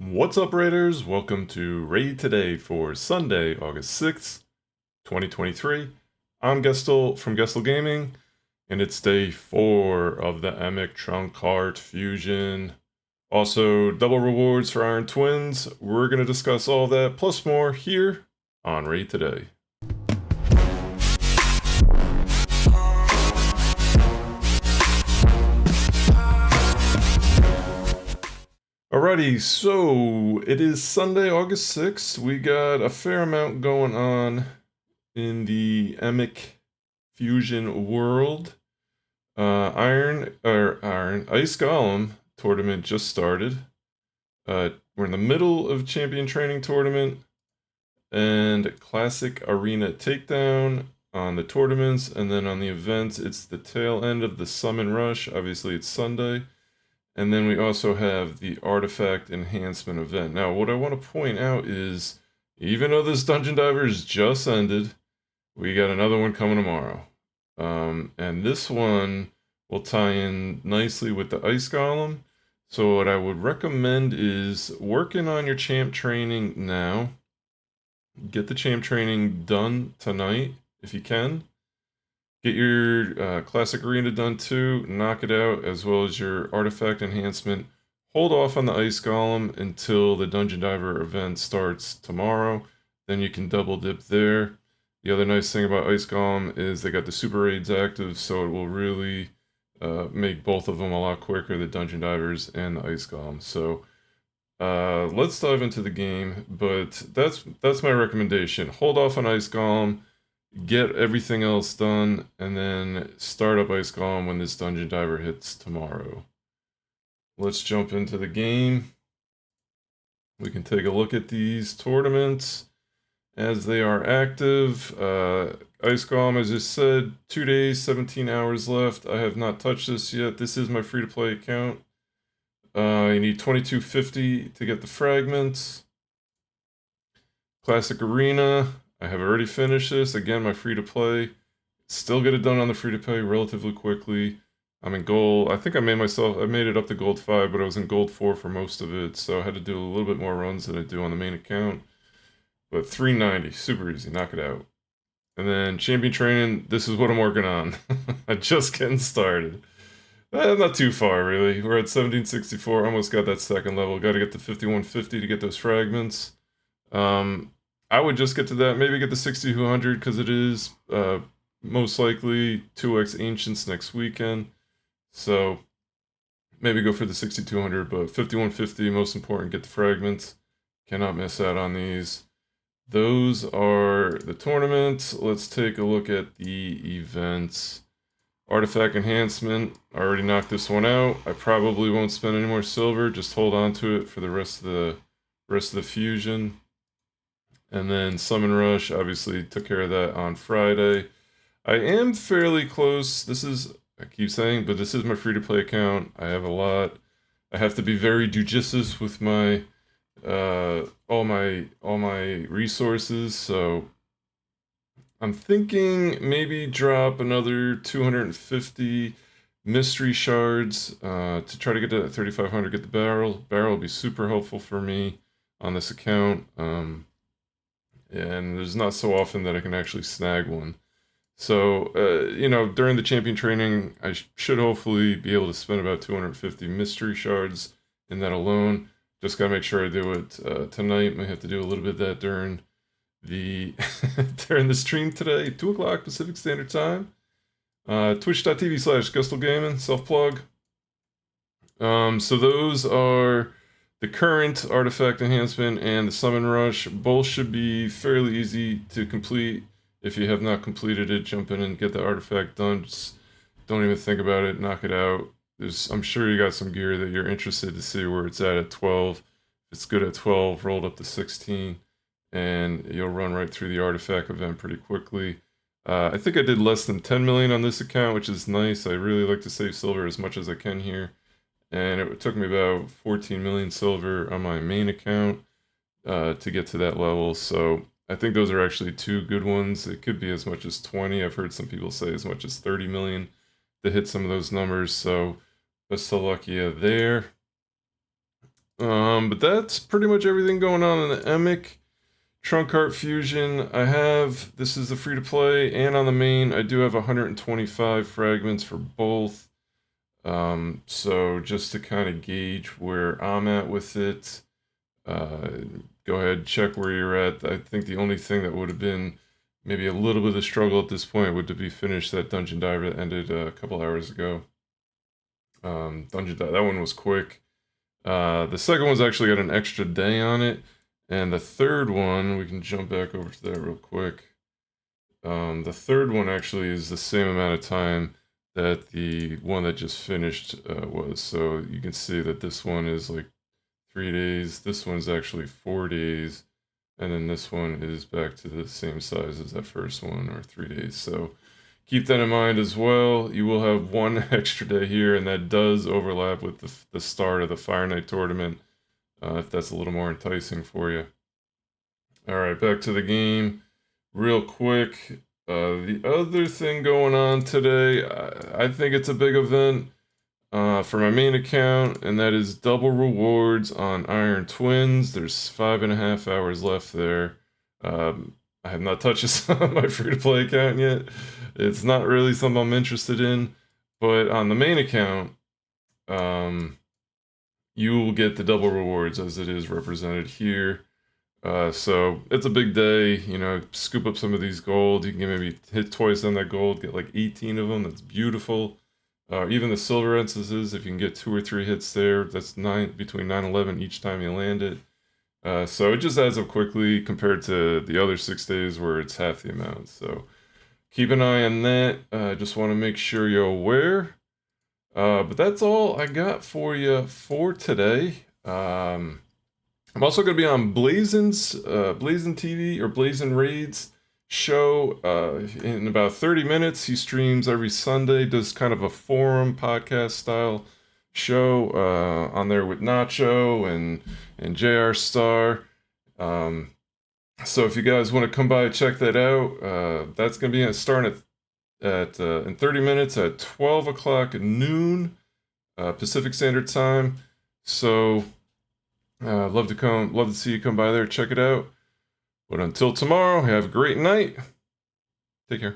What's up, Raiders? Welcome to Raid Today for Sunday, August 6th, 2023. I'm Gestel from Gestel Gaming, and it's day 4 of the Emic Trunkheart Fusion. Also, double rewards for Iron Twins. We're going to discuss all that, plus more, here on Raid Today. Alrighty, so it is Sunday, August 6th. We got a fair amount going on in the Emic Fusion world. Ice Golem tournament just started. We're in the middle of Champion Training Tournament and Classic Arena Takedown on the tournaments, and then on the events, it's the tail end of the Summon Rush. Obviously, it's Sunday. And then we also have the Artifact Enhancement event. Now, what I want to point out is, even though this Dungeon Divers just ended, we got another one coming tomorrow. And this one will tie in nicely with the Ice Golem. So what I would recommend is working on your champ training now. Get the champ training done tonight, if you can. Get your Classic Arena done too, knock it out, as well as your Artifact Enhancement. Hold off on the Ice Golem until the Dungeon Diver event starts tomorrow. Then you can double dip there. The other nice thing about Ice Golem is they got the Super Raids active, so it will really make both of them a lot quicker, the Dungeon Divers and the Ice Golem. So let's dive into the game, but that's my recommendation. Hold off on Ice Golem. Get everything else done, and then start up Ice Golem when this Dungeon Diver hits tomorrow. Let's jump into the game. We can take a look at these tournaments as they are active. Ice Golem, as I said, 2 days, 17 hours left. I have not touched this yet. This is my free-to-play account. You need 2250 to get the fragments. Classic Arena. I have already finished this. Again, my free-to-play. Still get it done on the free-to-play relatively quickly. I'm in gold. I think I made it up to gold 5, but I was in gold 4 for most of it, so I had to do a little bit more runs than I do on the main account. But 390, super easy, knock it out. And then champion training, this is what I'm working on. I'm just getting started. Not too far, really. We're at 1764, almost got that second level. Got to get to 5150 to get those fragments. I would just get to that, maybe get the 6200 because it is most likely 2x Ancients next weekend. So maybe go for the 6200, but 5150, most important, get the fragments. Cannot miss out on these. Those are the tournaments. Let's take a look at the events. Artifact Enhancement, I already knocked this one out. I probably won't spend any more silver, just hold on to it for the rest of the fusion. And then Summon Rush, obviously took care of that on Friday. I am fairly close. I keep saying, but this is my free-to-play account. I have a lot. I have to be very judicious with my all my resources. So I'm thinking maybe drop another 250 mystery shards to try to get to that 3500. Get the barrel. Barrel will be super helpful for me on this account. And there's not so often that I can actually snag one. So, during the champion training, I should hopefully be able to spend about 250 mystery shards in that alone. Just gotta make sure I do it tonight. May have to do a little bit of that during the during the stream today, 2 o'clock Pacific Standard Time. Twitch.tv/GustelGaming, self-plug. So those are the current Artifact Enhancement and the Summon Rush. Both should be fairly easy to complete. If you have not completed it, jump in and get the artifact done. Just don't even think about it, knock it out. I'm sure you got some gear that you're interested to see where it's at 12. If it's good at 12, rolled up to 16, and you'll run right through the artifact event pretty quickly. I think I did less than 10 million on this account, which is nice. I really like to save silver as much as I can here. And it took me about 14 million silver on my main account to get to that level. So I think those are actually 2 good ones. It could be as much as 20. I've heard some people say as much as 30 million to hit some of those numbers. So best of luck, yeah, there. But that's pretty much everything going on in the Emic Trunkheart Fusion. This is the free to play, and on the main, I do have 125 fragments for both. So just to kind of gauge where I'm at with it, go ahead, check where you're at. I think the only thing that would have been maybe a little bit of a struggle at this point would to be finish that dungeon dive that ended a couple hours ago. Dungeon dive, that one was quick. The second one's actually got an extra day on it, and the third one, we can jump back over to that real quick. The third one actually is the same amount of time that the one that just finished was. So you can see that this one is like 3 days. This one's actually 4 days. And then this one is back to the same size as that first one, or 3 days. So keep that in mind as well. You will have one extra day here, and that does overlap with the start of the Fire Night tournament, if that's a little more enticing for you. All right, back to the game real quick. The other thing going on today, I think it's a big event for my main account, and that is double rewards on Iron Twins. There's 5.5 hours left there. I have not touched this on my free-to-play account yet. It's not really something I'm interested in, but on the main account, you will get the double rewards as it is represented here. So it's a big day, you know, scoop up some of these gold. You can maybe hit twice on that gold, get like 18 of them. That's beautiful. Even the silver instances, if you can get 2 or 3 hits there, that's between 9 and 11 each time you land it. So it just adds up quickly compared to the other 6 days where it's half the amount. So keep an eye on that. Just want to make sure you're aware. But that's all I got for you for today. I'm also going to be on Blazin TV or Blazin Raids show in about 30 minutes. He streams every Sunday, does kind of a forum podcast style show on there with Nacho and JR Star. So if you guys want to come by, check that out. That's going to be starting at in 30 minutes at 12 o'clock at noon Pacific Standard Time. So love to see you come by there, check it out. But until tomorrow, have a great night. Take care.